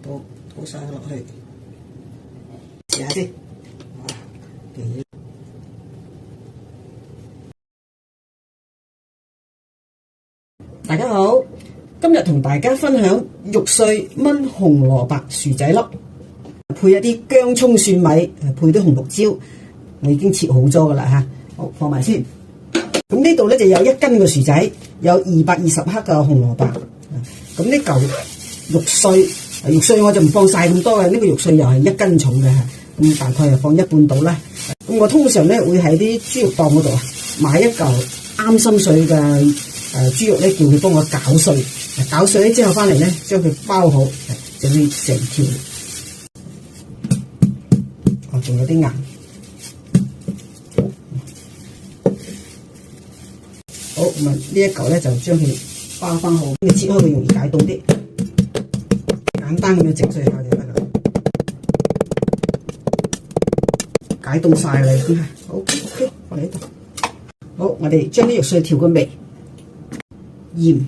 倒晒落去，試下先。大家好，今日同大家分享肉碎炆紅蘿蔔薯仔粒，配一啲薑葱蒜米，配啲紅綠椒，我已經切好咗噶啦吓，好放埋先。咁呢度咧就有1斤嘅薯仔，有220克嘅紅蘿蔔。咁呢嚿肉碎我就唔放晒咁多嘅，呢個肉碎又係1斤重嘅，咁大概係放1半到啦。咁我通常咧會喺啲豬肉檔嗰度買一嚿啱心水嘅豬肉咧，叫佢幫我攪碎，攪碎咧之後翻嚟咧將佢包好，就會成條。仲有啲硬。好，咁啊呢一嚿咧就將佢包翻好，你切開佢容易解凍啲，簡單咁樣整碎下就得啦。解凍晒啦已經係，好 OK， 放喺度。好，我哋將啲肉碎調個味，鹽、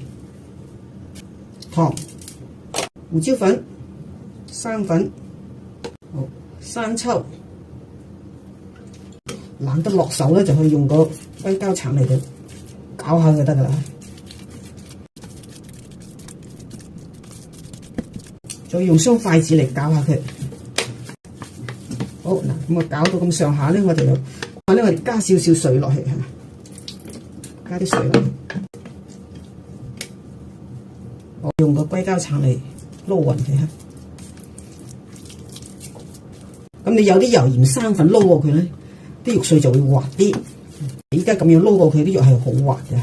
糖、胡椒粉、生粉，好，生抽。懶得落手咧，就可以用個硅膠橙嚟到攪下佢就得噶啦。再用雙筷子嚟攪下佢。好嗱，咁啊攪到咁上下咧，我哋加少少水落去嚇，加啲水落去。我用個硅膠橙嚟撈勻佢嚇。咁你有啲油鹽生粉撈過佢咧，啲肉碎就會滑啲。而家咁樣撈過佢啲肉係好滑嘅。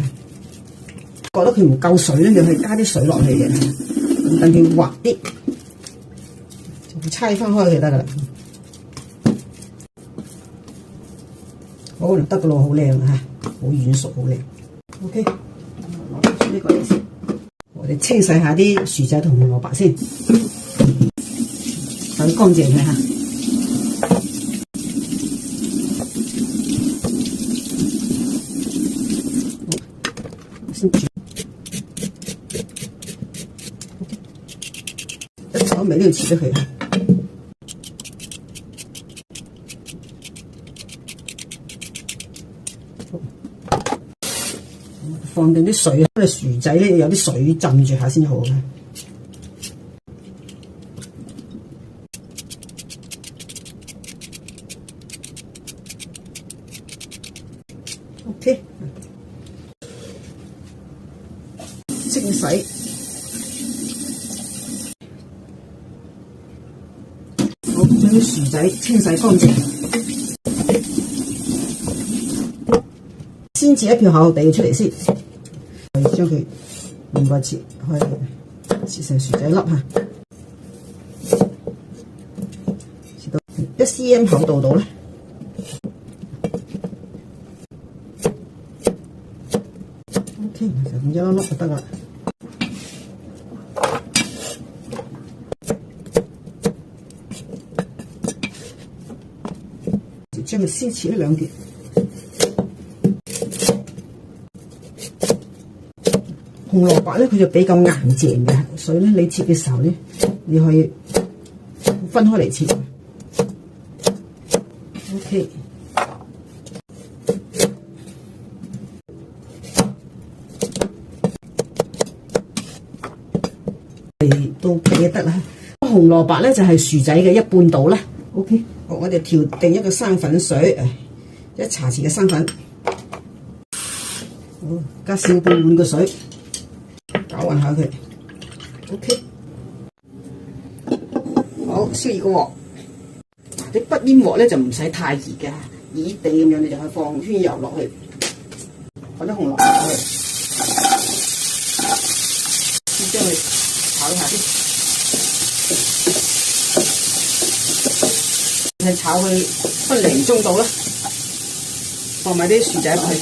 覺得佢唔夠水咧，你可以加啲水落去嘅，咁等佢滑啲，就拆翻開佢得噶啦。好，得噶咯，好靚啊，好軟熟，好靚。OK， 攞出呢個嚟先，我哋清洗下啲薯仔同紅蘿蔔先，洗乾淨佢嚇。先煮，一炒味都要切咗佢啊！放定啲水，因為薯仔咧有啲水浸住下先好嘅。OK。清洗，好，將啲薯仔清洗乾淨，先切一片厚厚地出嚟先，將佢面塊切開，切成薯仔粒嚇，切到1 cm 厚度到咧。OK， 就咁一粒粒就得啦。將佢先切2件，紅蘿蔔咧佢就比較硬淨嘅，所以咧你切嘅時候咧，你可以分開嚟切。OK， 嚟到皮就得啦。紅蘿蔔咧就係薯仔嘅1半到啦。OK， 好，我哋調定一個生粉水，1茶匙嘅生粉，好，加少半碗嘅水，攪勻下佢。OK， 好，燒熱個鑊。啲不煙鑊咧就唔使太熱嘅，熱熱地咁樣你就可以放圈油落去，放啲紅蘿蔔落去，先將佢炒一下先。係炒佢分零鐘到啦，放埋啲薯仔落去，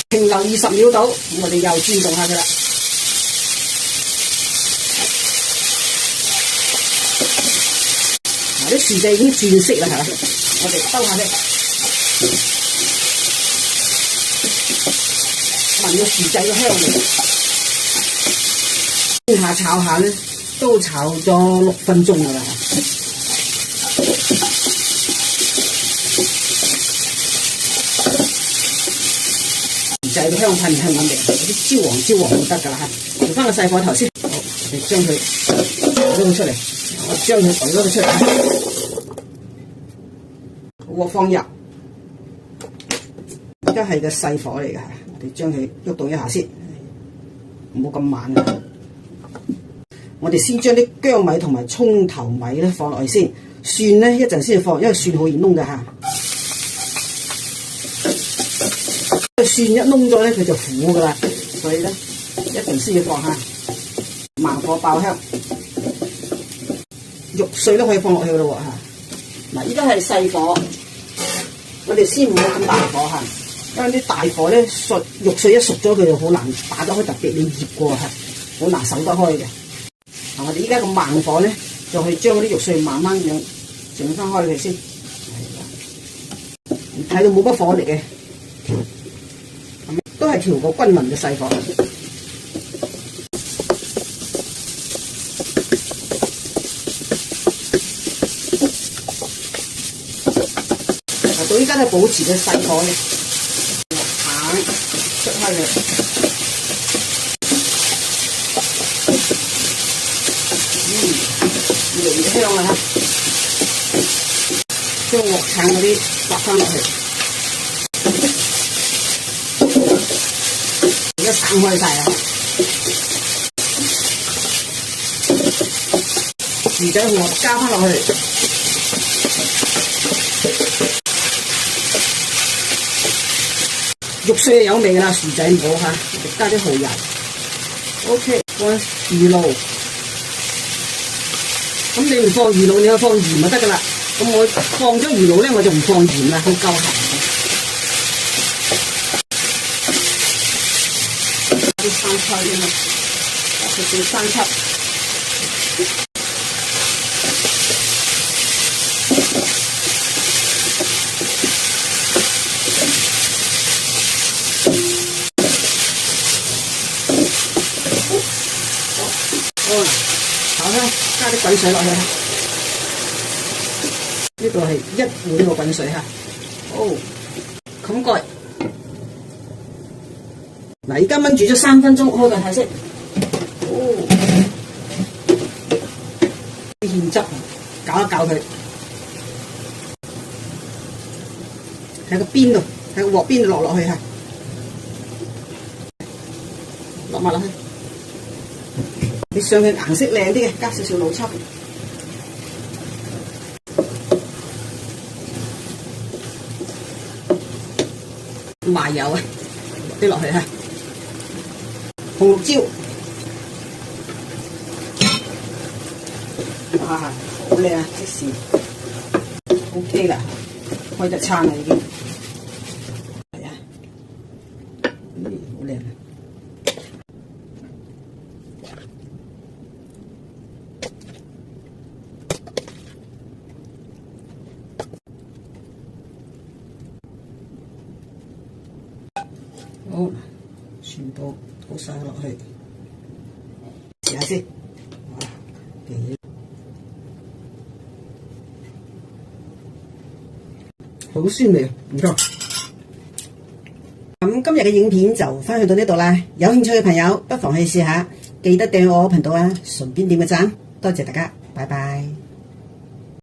停留20秒到，我哋又轉動下佢啦。啲薯仔已經轉色啦，係嘛？我哋兜下咧，聞到薯仔嘅香味。煎下炒下咧，都炒咗6分鐘噶啦。薯仔嘅香噴唔噴咁嘅，有啲焦黃就得噶啦嚇。調翻個細火頭先，好，我哋將佢攞佢出嚟，我將佢攞佢出嚟。鑊放入，而家係個細火嚟嘅，我哋將佢喐動一下先，唔好咁慢啊！我哋先將啲薑米同埋葱頭米咧放落去先，蒜咧一陣先放，因為蒜好易燶嘅嚇。蒜一燶咗咧，佢就苦噶啦，所以咧一陣先要放下，慢火爆香。肉碎都可以放落去噶咯喎嚇。嗱，依家係細火，我哋先唔好咁大火嚇，因為啲大火咧肉碎一熟咗，佢就好難打得開，特別你醃過嚇，好難手得開嘅。我哋依家個慢火咧，就去將嗰啲肉碎慢慢咁整翻開佢先。睇到冇乜火力嘅，都係調個均勻嘅細火。到依家都保持嘅細火嘅，橙出開佢。越嚟越香啦嚇！將鑊橙嗰啲搭翻落去，而家散開晒啦。薯仔紅蘿加翻落去，肉碎就有味啦，薯仔冇嚇，加啲蠔油。OK， 放魚露。咁你唔放魚露，你可以放鹽就得噶啦。咁我放咗魚露咧，我就唔放鹽啦，好夠鹹嘅。啲生菜啫嘛，佢叫生輯。好，炒香，加啲滾水落去。呢度係1碗個滾水嚇。好，冚蓋。嗱，而家燜煮咗3分鐘，開個睇先。啲芡汁攪一攪佢，喺個邊度，喺個鑊邊度落去嚇，落埋落去。你上去顏色靚啲嘅，加少少老抽。麻油啊，啲落去嚇。紅綠椒，哇，好靚啊！即時 OK 啦，開得餐啦已經。係啊，好靚啊！好，全部倒晒落去，試下先。哇，幾好鮮味，唔錯。咁今日嘅影片就分享到呢度啦。有興趣嘅朋友不妨去試下，記得訂閱我頻道啊，順便點個讚，多謝大家，拜拜。